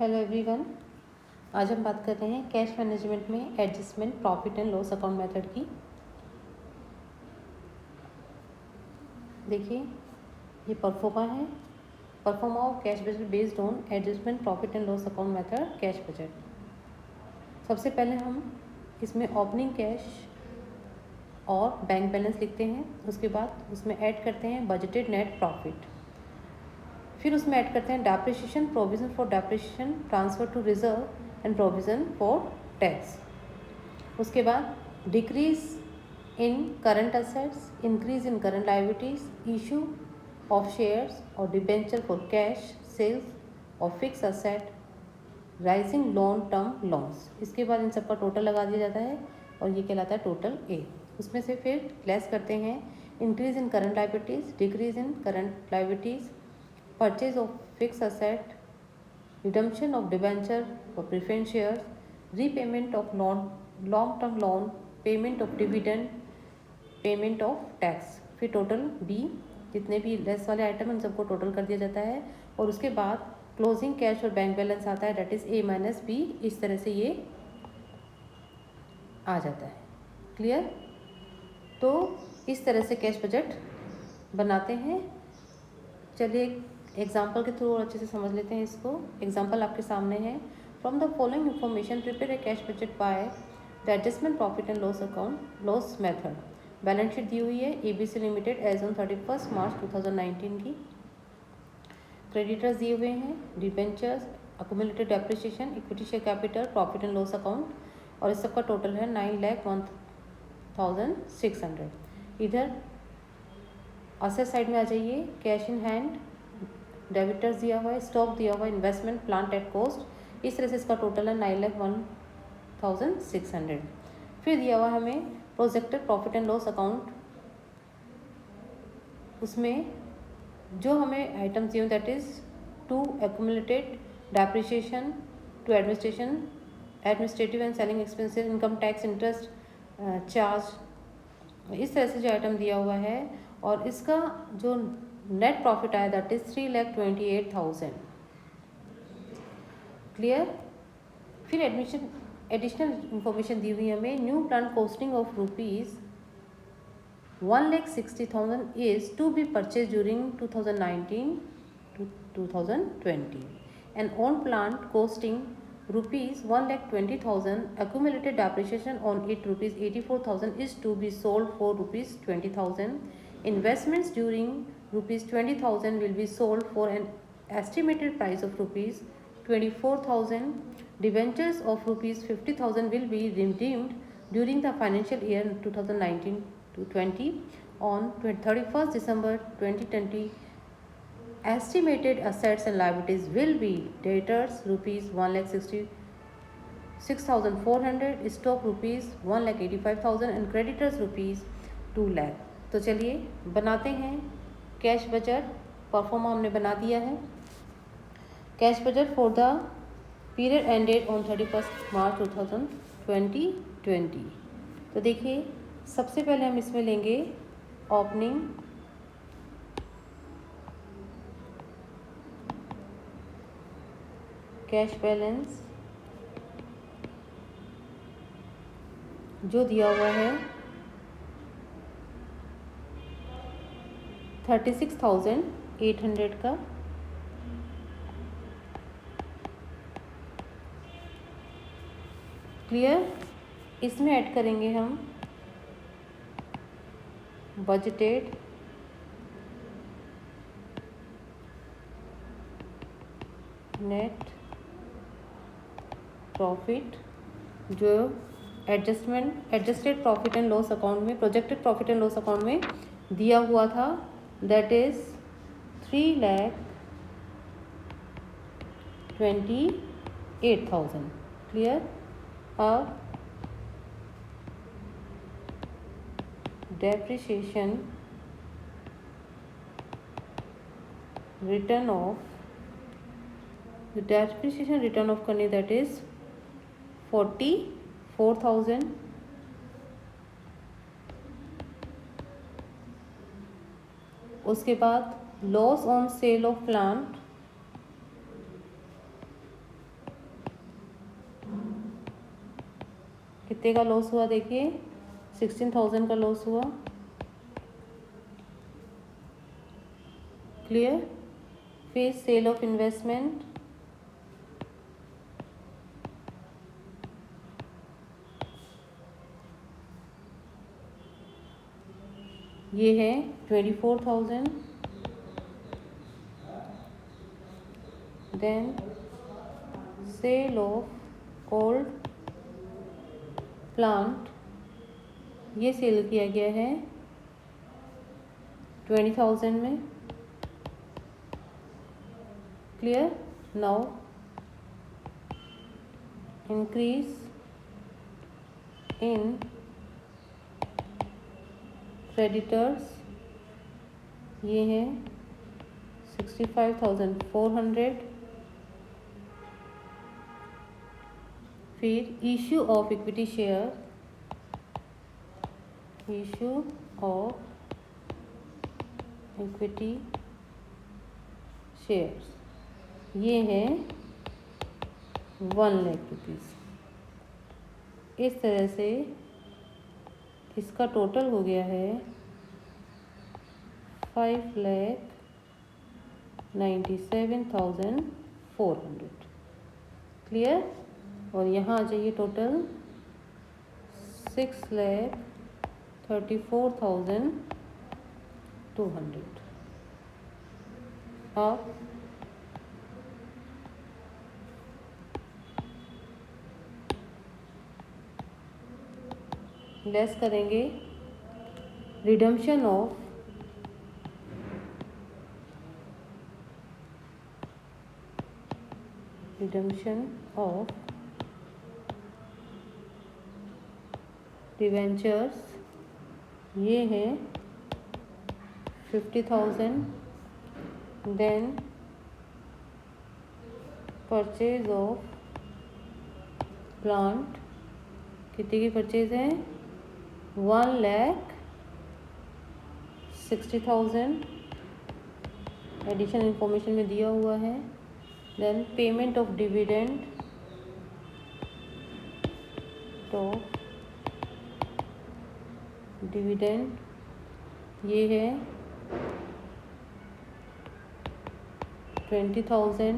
Hello everyone. आज हम बात कर रहे हैं कैश मैनेजमेंट में adjustment profit and loss account method की। देखिए, ये परफॉर्मा है। Pro forma of cash budget based on adjustment profit and loss account method cash budget. सबसे पहले हम इसमें ओपनिंग कैश और बैंक बैलेंस लिखते हैं। उसके बाद उसमें ऐड करते हैं बजटेड नेट प्रॉफिट। फिर उसमें ऐड करते हैं depreciation, provision for depreciation, transfer to reserve and provision for tax. उसके बाद decrease in current assets, increase in current liabilities, issue of shares और डिबेंचर फॉर कैश सेल्स और fix asset, rising long term loans. इसके बाद इन सब का total लगा दिया जाता है और ये कहलाता है टोटल ए। उसमें से फिर लेस करते हैं increase in current liabilities, decrease in current liabilities, purchase of fix asset, redemption of debenture और preference shares, repayment of long term loan, payment of dividend, payment of tax. फिर total B, जितने भी less वाले item उन सबको total कर दिया जाता है और उसके बाद क्लोजिंग कैश और बैंक बैलेंस आता है, that is A minus B. इस तरह से ये आ जाता है। क्लियर? तो इस तरह से कैश बजट बनाते हैं। चलिए एग्जाम्पल के थ्रू और अच्छे से समझ लेते हैं इसको। एग्जाम्पल आपके सामने है। From the following information prepare a cash budget by the adjustment profit and loss account loss method. Balance sheet दी हुई है ABC limited as on 31 March 2019 की। क्रेडिटर्स दिए हुए हैं, debentures, accumulated depreciation, equity share capital, profit and loss account, और इस सब का टोटल है 9,01,600। इधर असेट साइड में आ जाइए। कैश इन हैंड, डेबिटर्स दिया हुआ है, स्टॉक दिया हुआ है, इन्वेस्टमेंट, प्लांट एट कॉस्ट। इस तरह से इसका टोटल है 9,01,600। फिर दिया हुआ हमें projected profit and loss account. उसमें जो हमें आइटम्स दिए that is to accumulated depreciation, to administrative and selling expenses, income tax, interest charge. इस तरह से जो आइटम दिया हुआ है और इसका जो नेट प्रॉफिट आया दैट इज 3,28,000। क्लियर? फिर एडिशनल इंफॉर्मेशन दी हुई हमें। New plant costing of ₹1,60,000 is to be purchase during 2019 to 2020 and on plant costing ₹1,20,000, accumulated depreciation on it ₹84,000 is to be sold for ₹20,000. Investments during ₹20,000 will be sold for an estimated price of ₹24,000. Debentures of ₹50,000 will be redeemed during the financial year 2019 to 20 on 31st December 2020. Estimated assets and liabilities will be debtors ₹1,66,400, stock ₹1,85,000 and creditors ₹2 lakh। तो चलिए बनाते हैं cash budget. Pro forma हमने बना दिया है। Cash budget for the period ended on 31 मार्च 2020। तो देखिए, सबसे पहले हम इसमें लेंगे ओपनिंग कैश बैलेंस जो दिया हुआ है 36,800 का। क्लियर? इसमें ऐड करेंगे हम बजटेड नेट प्रॉफिट जो adjusted profit and loss account में, projected profit and loss account में दिया हुआ था, दैट इज 3,28,000। क्लियर? अब डेप्रिसिएशन रिटर्न ऑफ करनी दैट इज 44,000। उसके बाद loss on sale of plant कितने का लॉस हुआ देखिए, 16,000 का लॉस हुआ। क्लियर। फिर सेल ऑफ इन्वेस्टमेंट, ये है 24,000। Then sale of old plant, ये सेल किया गया है 20,000 में। Clear. Now increase in creditors, ये है 65,400। फिर issue of equity share, issue of equity shares, ये है 1 लाख रुपीज़। इस तरह से इसका टोटल हो गया है 5,97,400। क्लियर। और यहाँ आ जाइए, टोटल 6,34,200। अब लेस करेंगे रिडम्पशन ऑफ डिवेंचर्स, ये है 50,000। देन परचेज ऑफ प्लांट, कितने की परचेज है, 1,60,000। एडिशनल इंफॉर्मेशन में दिया हुआ है। देन पेमेंट ऑफ डिविडेंड, तो डिविडेंड ये है 20,000।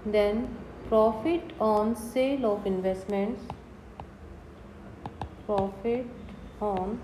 Then profit on sale of investments, profit on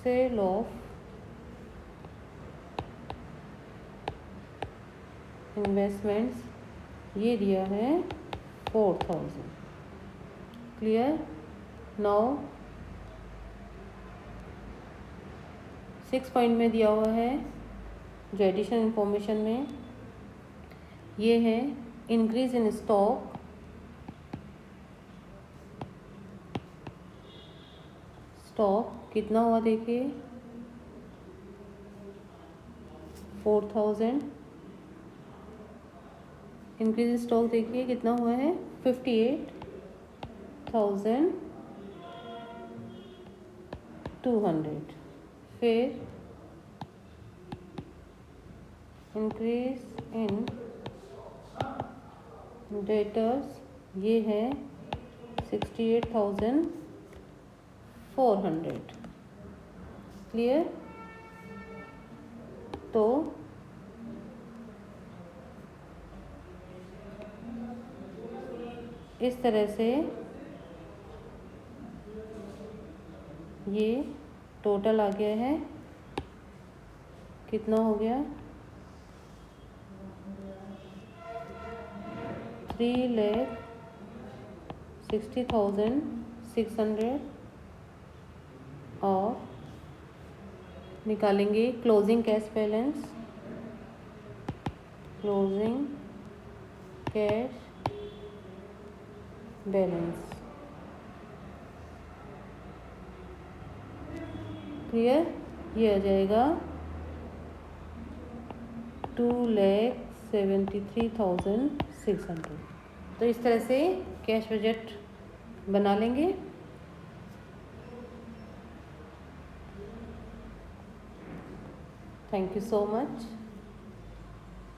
sale of investments, ये दिया है 4,000। क्लियर। नाउ 6 पॉइंट में दिया हुआ है जो एडिशनल इंफॉर्मेशन में, ये है इंक्रीज इन स्टॉक, स्टॉक कितना हुआ देखिए 4,000। इंक्रीज स्टॉक देखिए कितना हुआ है 58,200। फिर इंक्रीज इन डेटर्स, ये है 68,400। क्लियर। तो इस तरह से ये टोटल आ गया है, कितना हो गया 3,60,600। और निकालेंगे closing cash balance, closing cash balance. Clear. ये आ जाएगा 2,73,600। तो इस तरह से कैश बजट बना लेंगे। Thank you so much.